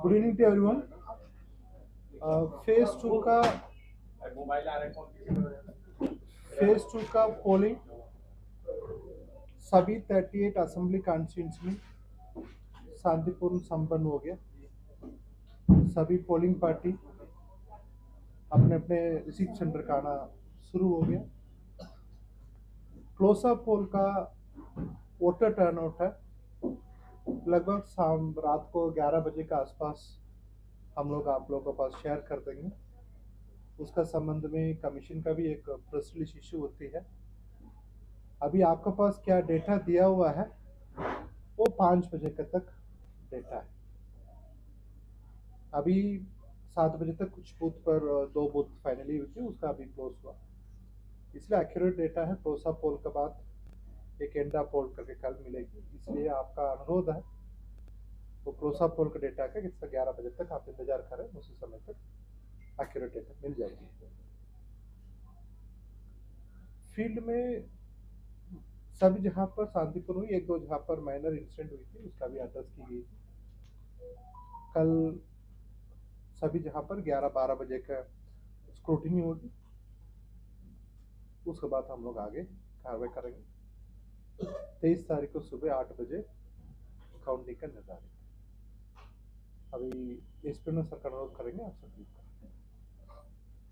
Good evening to everyone. Phase two का polling सभी 38 assembly constituency में शांतिपूर्ण संपन्न हो गया। सभी पोलिंग पार्टी अपने अपने रिसीव सेंटर का आना शुरू हो गया। क्लोसा पोल का वोटर टर्नआउट है लगभग शाम रात को 11 बजे के आसपास हम लोग आप लोगों के पास शेयर कर देंगे। उसका संबंध में कमीशन का भी एक प्रेस रिलीज इशू होती है। अभी आपके पास क्या डेटा दिया हुआ है वो 5 बजे तक डेटा है। अभी 7 बजे तक कुछ बूथ पर 2 बूथ फाइनली हुई थी, उसका अभी क्लोज हुआ, इसलिए एक्यूरेट डेटा है। क्लोसा पोल के बाद एक एंडा पोल करके कल मिलेगी, इसलिए आपका अनुरोध है वो क्लोसा पोल का डेटा का 11 बजे तक आप इंतजार करें, उसी समय तक एक्यूरेट डेटा मिल जाएगी। फील्ड में सभी जहां पर शांतिपूर्ण हुई, एक दो जहां पर माइनर इंसिडेंट हुई थी उसका भी एड्रेस की गई थी। कल सभी जहां पर 11-12 बजे का स्क्रूटिनी होगी, उसके बाद हम लोग आगे कार्रवाई करेंगे। 23 तारीख को सुबह 8 बजे काउंटिंग का निर्धारित है। अभी एसपी ने सर का अनुरोध करेंगे आप सब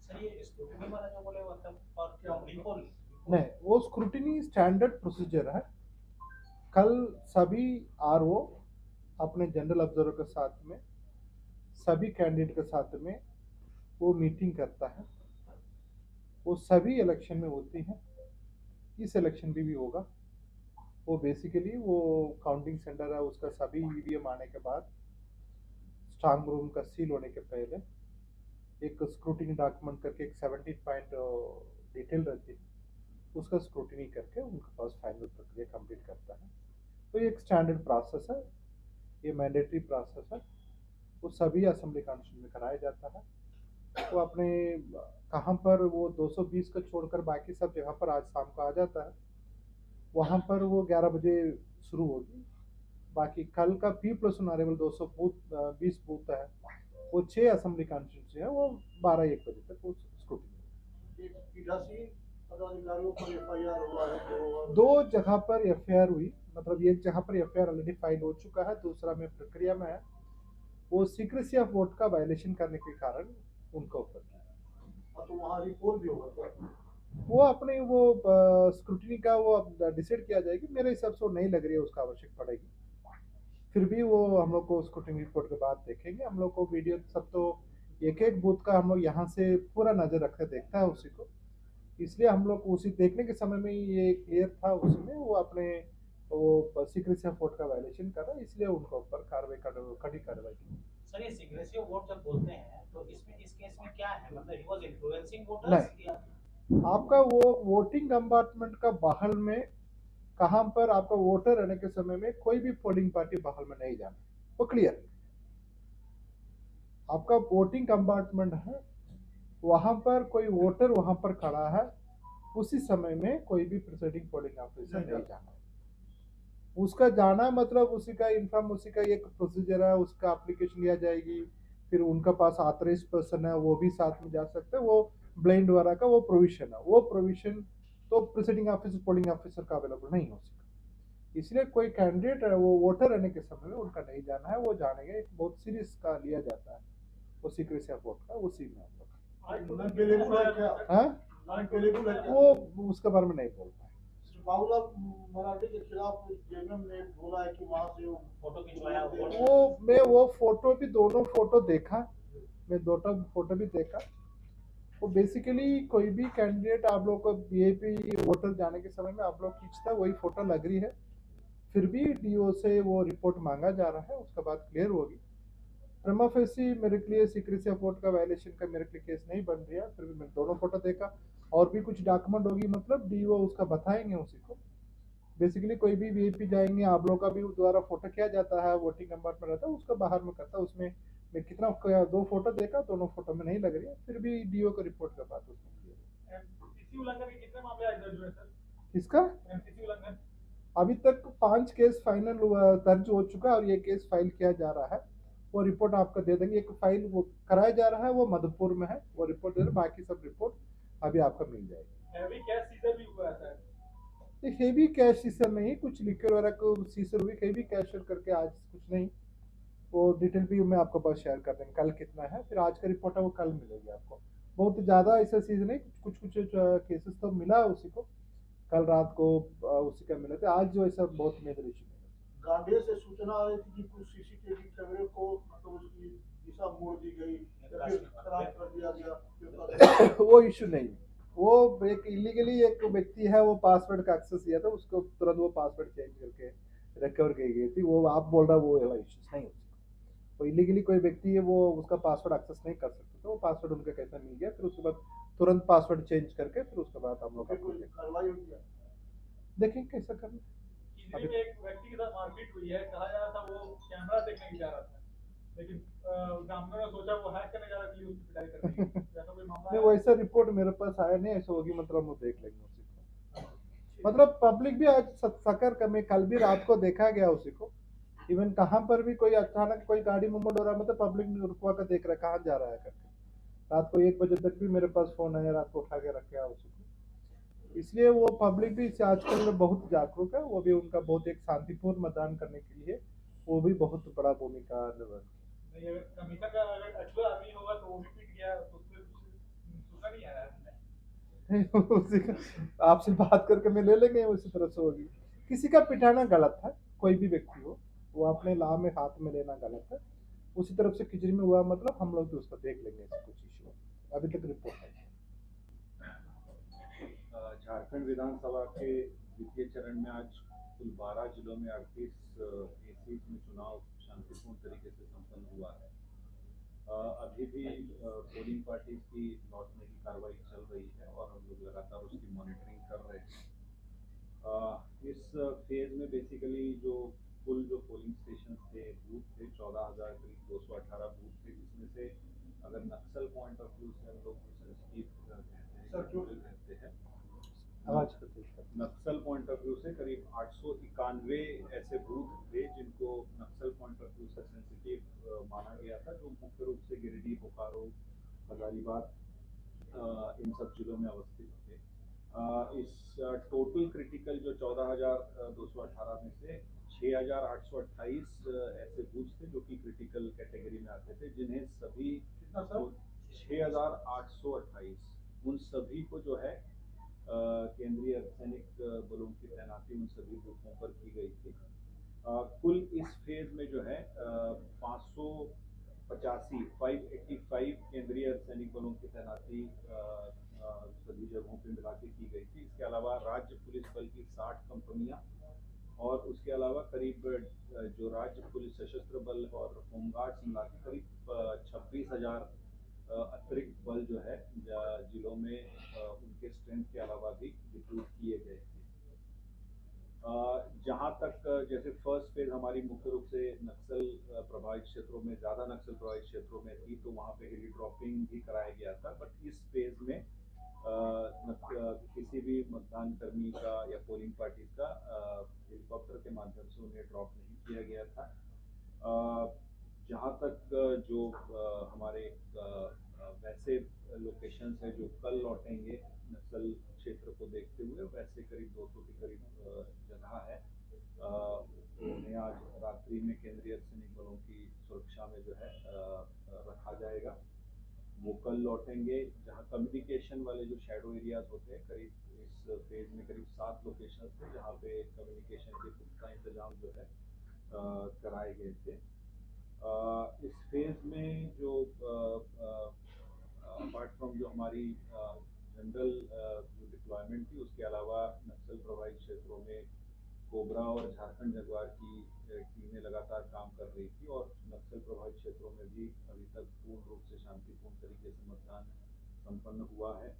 सर ये स्क्रूटिनी वाला जो बोले मतलब और क्या रिपोल नहीं, वो स्क्रूटिनी स्टैंडर्ड प्रोसीजर है। कल सभी आरओ अपने जनरल ऑब्जर्वर के साथ में सभी कैंडिडेट के साथ में वो मीटिंग करता है। वो सभी इलेक्शन में होती है, इस इलेक्शन भी होगा। वो बेसिकली वो काउंटिंग सेंटर है, उसका सभी ईवीएम आने के बाद स्ट्रांग रूम का सील होने के पहले एक स्क्रूटिनी डॉक्यूमेंट करके एक 17 पॉइंट डिटेल रहती है, उसका स्क्रूटिनी करके उनके पास फाइनल प्रक्रिया कंप्लीट करता है। तो ये एक स्टैंडर्ड प्रोसेस है, ये मैंडेटरी प्रोसेस है, वो सभी असेंबली कॉन्स्टिट्यूशन में कराया जाता है। तो अपने कहाँ पर वो 220 को छोड़कर बाकी सब जगह पर आज शाम को आ जाता है, वहाँ पर वो 11 बजे शुरू होगी। बाकी कल का P+1 अरेबल 220 बूथ है, वो 6 असेंबली कॉन्स्टिट्यूंसी है, वो 12-1 बजे तक वो स्क्रूटिनी। दो जगह पर एफआईआर हुई, मतलब एक जगह पर एफआईआर ऑलरेडी फाइल हो चुका है, दूसरा में प्रक्रिया में है। वो सीक्रेसी ऑफ वोट का वायलेशन करने के कारण उनका ऊपर तो वहाँ रिपोर्ट भी होगा। वो अपने वो स्क्रूटिनी का वो डिसाइड किया जाएगी। मेरे हिसाब से वो नहीं लग रही है उसका आवश्यक पड़ेगी, फिर भी वो हम लोग को स्क्रूटिनी रिपोर्ट के बाद देखेंगे। हम लोग को वीडियो सब तो एक एक बूथ का हम लोग यहाँ से पूरा नजर रखकर देखता है उसी को, इसलिए हम लोग उसी देखने के समय में ये क्लियर था उसमें वो अपने वो सीक्रेसी ऑफ वोट का वायलेशन कर रहा है, इसलिए उनके ऊपर कड़ी कार्रवाई की। सर ये सीक्रेसी ऑफ वोट जब बोलते हैं तो इसमें इस केस में क्या है, मतलब ही वाज इन्फ्लुएंसिंग वोटर्स या आपका वो वोटिंग कंपार्टमेंट का बहाल में कहां पर आपका वोटर रहने के समय में कोई भी पोलिंग पार्टी बहाल में नहीं जाना, वो क्लियर। आपका वोटिंग कंपार्टमेंट है, वहां पर कोई वोटर वहां पर खड़ा है, उसी समय में कोई भी प्रिसाइडिंग पोलिंग ऑफिसर नहीं जाना। उसका जाना मतलब उसी का इन्फॉर्म, उसी का एक प्रोसीजर है, उसका एप्लीकेशन लिया जाएगी, फिर उनका पास ऑथराइज्ड पर्सन है वो भी साथ में जा सकते हैं। वो ब्लाइंड वाला का वो प्रोविजन है, वो प्रोविजन तो प्रिसाइडिंग ऑफिसर पोलिंग ऑफिसर का अवेलेबल नहीं हो सकता। इसलिए कोई कैंडिडेट है वो वोटर रहने के समय में उनका नहीं जाना है, वो जाने का एक बहुत सीरियस का लिया जाता है वो सीक्रेसी ऑफ वोट का, उसी में हम लोग वो उसके बारे में नहीं बोल पाए। बाबूलाल मराठी के खिलाफ जेएमएम ने बोला है कि वहां से वो फोटो खिंचवाया वो फोटो भी दोनों फोटो देखा, मैं दोनों फोटो भी देखा। वो बेसिकली कोई भी कैंडिडेट आप लोग को वीआईपी वोटर जाने के समय में आप लोग खींचता वही फोटो लग रही है, फिर भी डीओ से वो रिपोर्ट मांगा जा रहा है, उसके बाद क्लियर होगी। प्रमा फेसी मेरे लिए सीक्रेसी ऑफ वोट का वायलेशन का मेरे लिए केस नहीं बन रही है, फिर भी मैंने दोनों फोटो देखा। और भी कुछ डॉक्यूमेंट होगी मतलब डीओ उसका बताएंगे उसी को। बेसिकली कोई भी वीआईपी जाएंगे आप लोग का भी द्वारा फोटो किया जाता है, वोटिंग कंपार्टमेंट रहता है उसका बाहर में करता है, उसमें मैं कितना 2 फोटो देखा, दोनों फोटो में नहीं लग रही है, फिर भी डीओ को रिपोर्ट का बात उसमें एमसीसी उल्लंघन के कितने मामले आज दर्ज हुए सर? किसका एमसीसी उल्लंघन अभी तक 5 केस फाइनल हुआ दर्ज हो चुका है और ये केस फाइल किया जा रहा है। वो रिपोर्ट आपको दे देंगे। एक फाइल वो कराया जा रहा है, वो मधुपुर में है, वो रिपोर्ट दे रहे, बाकी सब रिपोर्ट अभी आपको मिल जाएगी। हैवी कैश सीजर भी हुआ है सर। हेवी कैश सीजर नहीं, कुछ लिक्विड वगैरह को सीजर हुई, हेवी कैश करके आज कुछ नहीं। वो डिटेल भी मैं आपको बस शेयर कर देंगे कल कितना है, फिर आज का रिपोर्ट है वो कल मिलेगी आपको। बहुत ज़्यादा ऐसा चीज़ नहीं, कुछ कुछ केसेस तो मिला है उसी को, कल रात को उसी का मिला था। आज जो ऐसा बहुत मेजर इशू नहीं गांडेय से सूचना आ रही थी कि कुछ सीसीटीवी कैमरे को मतलब उसकी दिशा मोड़ दी गई या फिर खराब कर दिया गया। है। वो इशू नहीं, वो एक इलीगली एक व्यक्ति है, वो पासवर्ड का एक्सेस दिया था, उसको तुरंत वो पासवर्ड चेंज करके रिकवर की गई थी। वो आप बोल रहा वो वाला इशू नहीं है। तो इलीगली कोई व्यक्ति है, वो उसका पासवर्ड एक्सेस नहीं कर सकते, तो वो पासवर्ड उनका कैसा मिल गया, फिर उसके बाद तुरंत पासवर्ड चेंज करके फिर उसके बाद हम लोग कोई कार्रवाई हुई है? देखेंगे कैसा करना। किसी में एक व्यक्ति के साथ मारपीट हुई है, कहा जा रहा था वो कैमरा देखने जा रहा था, लेकिन ग्रामीणों ने सोचा वो हैक करने जा रहा था, इसलिए उसकी पिटाई कर दी गई। ऐसा कोई मामला नहीं, है? वैसा रिपोर्ट मेरे पास आया नहीं, ऐसा होगी मतलब हम देख लेंगे उसी को। मतलब पब्लिक भी आज सकर कमी, कल भी रात को देखा गया उसी को। इवन कहाँ पर भी कोई अचानक कोई गाड़ी मूवमेंट हो रहा है, मतलब पब्लिक रुकवा कर देख रहा है कहाँ जा रहा है करके। रात को 1 बजे तक भी मेरे पास फोन आया, रात को उठा के रखे उसी को। इसलिए वो पब्लिक भी आजकल बहुत जागरूक है, वो भी उनका बहुत एक शांतिपूर्ण मतदान करने के लिए वो भी बहुत बड़ा भूमिका निर्वहन नहीं, अगर कमीशन का अगर एक्चुअल आदमी होगा तो वो भी पीट गया तो उसमें कुछ सूचना नहीं आया है। उसी का आपसे बात करके मैं ले लेंगे, उसी तरह से होगी। किसी का पिटाना गलत है, कोई भी व्यक्ति हो, वो अपने लाभ में हाथ में लेना गलत है। उसी तरफ से खिचड़ी में हुआ मतलब हम लोग भी उसको देख लेंगे, ऐसा कुछ इशू अभी तक रिपोर्ट नहीं है। झारखंड विधानसभा के द्वितीय चरण में आज कुल 12 जिलों में 38 एसीज में चुनाव शांतिपूर्ण तरीके से संपन्न हुआ है। अभी भी पोलिंग पार्टीज की लौटने की कार्रवाई चल रही है और हम लोग लगातार उसकी मॉनिटरिंग कर रहे हैं। इस फेज में बेसिकली जो कुल जो पोलिंग स्टेशन थे, बूथ थे 14,000 करीब 218 बूथ थे, जिसमें से अगर नक्सल पॉइंट ऑफ व्यू से हम लोग सेंसिटिव कहते हैं आवाज नक्सल पॉइंट ऑफ व्यू से करीब 891 ऐसे बूथ थे जिनको नक्सल पॉइंट ऑफ व्यू से सेंसिटिव माना गया था, जो मुख्य रूप से गिरिडीह, बोकारो, हजारीबाग इन सब जिलों में अवस्थित थे। इस टोटल क्रिटिकल जो 14,218 में से 6,828 ऐसे बूथ थे जो कि क्रिटिकल कैटेगरी में आते थे, जिन्हें सभी 6,828 उन सभी को जो है केंद्रीय अर्धसैनिक बलों की तैनाती उन सभी बूथों पर की गई थी। कुल इस फेज में जो है 585 केंद्रीय अर्धसैनिक बलों की तैनाती सभी जगहों पे मिला के की गई थी। इसके अलावा राज्य पुलिस बल की 60 कंपनियां और उसके अलावा करीब जो राज्य पुलिस सशस्त्र बल और होमगार्ड्स मिला के करीब 26,000 अतिरिक्त बल जो है जिलों में उनके स्ट्रेंथ के अलावा भी रिक्रूट किए गए थे। जहाँ तक जैसे फर्स्ट फेज हमारी मुख्य रूप से नक्सल प्रभावित क्षेत्रों में, ज़्यादा नक्सल प्रभावित क्षेत्रों में थी, तो वहाँ पे हेली ड्रॉपिंग भी कराया गया था। बट इस फेज में किसी भी मतदान कर्मी का या पोलिंग पार्टी का हेलीकॉप्टर के माध्यम से उन्हें ड्रॉप नहीं किया गया था। जहाँ तक जो हमारे वैसे लोकेशंस है जो कल लौटेंगे नक्सल क्षेत्र को देखते हुए, वैसे करीब 200 के करीब जगह है। उन्हें आज रात्रि में केंद्रीय अर्धसैनिक बलों की सुरक्षा में जो है रखा जाएगा। वो कल लौटेंगे। जहाँ कम्युनिकेशन वाले जो शैडो एरियाज होते हैं, करीब इस फेज में करीब 7 लोकेशन थे जहाँ पे कम्युनिकेशन के पुख्ता इंतजाम जो है कराए गए थे। इस फेज में जो अपार्ट फ्रॉम जो हमारी जनरल जो डिप्लॉयमेंट थी, उसके अलावा नक्सल प्रभावित क्षेत्रों में कोबरा और झारखंड जगुआर की टीमें लगातार काम कर रही थी और नक्सल प्रभावित क्षेत्रों में भी अभी तक पूर्ण रूप से शांतिपूर्ण तरीके से मतदान संपन्न हुआ है।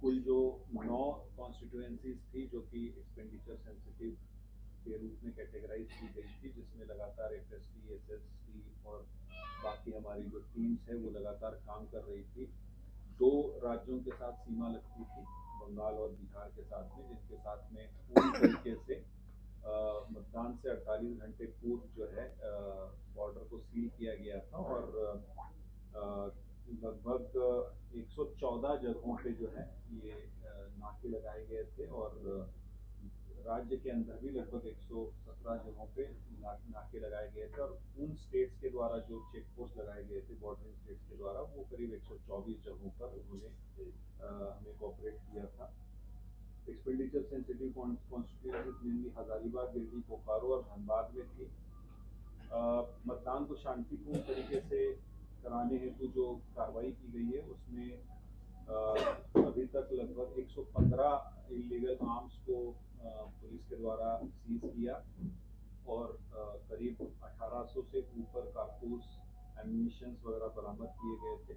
कुल जो 9 कॉन्स्टिट्यूएंसीज थी जो कि एक्सपेंडिचर सेंसिटिव के रूप में कैटेगराइज की गई थी, जिसमें लगातार एफएसटी, एसएसटी और बाकी हमारी जो टीम्स है वो लगातार काम कर रही थी। 2 राज्यों के साथ सीमा लगती थी, बंगाल और बिहार के साथ में, जिनके साथ में पूरी तरीके से मतदान से 48 घंटे पूर्व जो है बॉर्डर को सील किया गया था और लगभग 114 जगहों पे जो है ये नाके लगाए गए थे और राज्य के अंदर भी लगभग 117 जगहों पे नाके लगाए गए थे और उन स्टेट्स के द्वारा जो चेक पोस्ट लगाए गए थे बॉर्डरिंग स्टेट्स के द्वारा वो करीब 124 जगहों पर उन्होंने हमें कोऑपरेट किया था। Expenditure sensitive constituencies mainly Hazaribagh, Giridih, Bokaro और धनबाद में थी। मतदान को शांतिपूर्ण तरीके से कराने हेतु जो कार्रवाई की गई है उसमें अभी तक लगभग 115 इलीगल आर्म्स को पुलिस के द्वारा सीज किया और करीब 1800 से ऊपर कारतूस, एम्यूनिशंस वगैरह बरामद किए गए थे।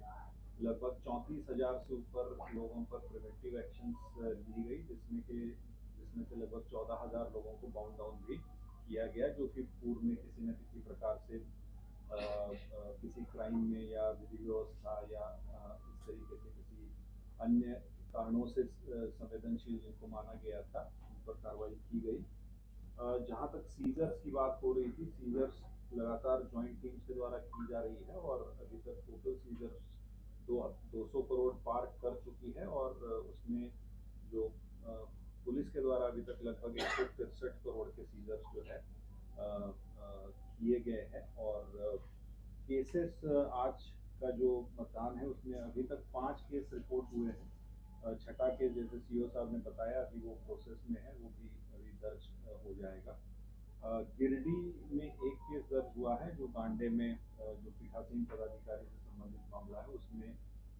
लगभग 34,000 से ऊपर लोगों पर प्रिवेंटिव एक्शंस ली गई जिसमें से लगभग 14,000 लोगों को बाउंड डाउन भी किया गया जो कि पूर्व में किसी न किसी प्रकार से किसी क्राइम में या विधि व्यवस्था या इस तरीके से किसी अन्य कारणों से संवेदनशील जिनको माना गया था उन पर कार्रवाई की गई। जहाँ तक सीजर्स की बात हो रही थी, सीजर्स लगातार ज्वाइंट टीम्स के द्वारा की जा रही है और अभी तक टोटल सीजर्स 200 करोड़ पार कर चुकी है और उसमें जो पुलिस के द्वारा अभी तक लगभग 163 करोड़ के सीजर्स जो है किए गए हैं और केसेस आज का जो मतदान है उसमें अभी तक 5 केस रिपोर्ट हुए हैं। छठा केस जैसे सीओ साहब ने बताया अभी वो प्रोसेस में है, वो भी अभी दर्ज हो जाएगा। गिरिडीह में एक केस दर्ज हुआ है जो गांडे में जो पीठासीन पदाधिकारी से संबंधित मामला है उसमें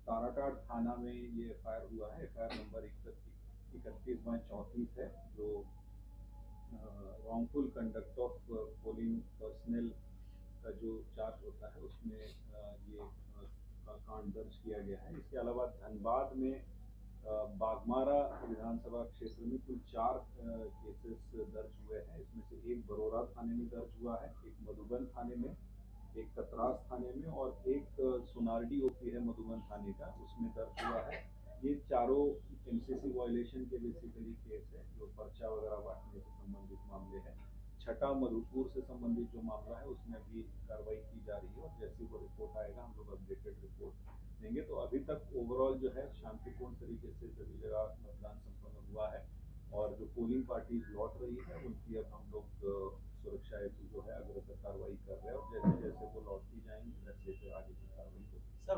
ताराटाड़ थाना में ये एफआईआर हुआ है। एफआईआर नंबर 31/34 है जो wrongful conduct of polling personal का जो चार्ज होता है उसमें ये कांड दर्ज किया गया है। इसके अलावा धनबाद में बागमारा विधानसभा क्षेत्र में कुल 4 केसेस दर्ज हुए हैं। इसमें से एक बरोरा थाने में दर्ज हुआ है, एक मधुबन थाने में, एक कतरास थाने में और एक सोनारडी ओपी है मधुबन थाने का उसमें दर्ज हुआ है। ये चारों एमसीसी वायलेशन के बेसिकली केस है जो पर्चा वगैरह बांटने से संबंधित मामले हैं। छठा मधुपुर से संबंधित जो मामला है उसमें अभी कार्रवाई की जा रही है और जैसे वो रिपोर्ट आएगा हम लोग अपडेटेड रिपोर्ट देंगे। तो अभी तक ओवरऑल जो है शांतिपूर्ण तरीके से सभी जगह मतदान संपन्न हुआ है और जो पोलिंग पार्टीज लौट रही है उनकी अब हम लोग सुरक्षा हेतु जो है अग्रतर कार्रवाई कर रहे हैं और जैसे जैसे वो लौटती जाएंगी वैसे आगे की कार्रवाई होगी। सर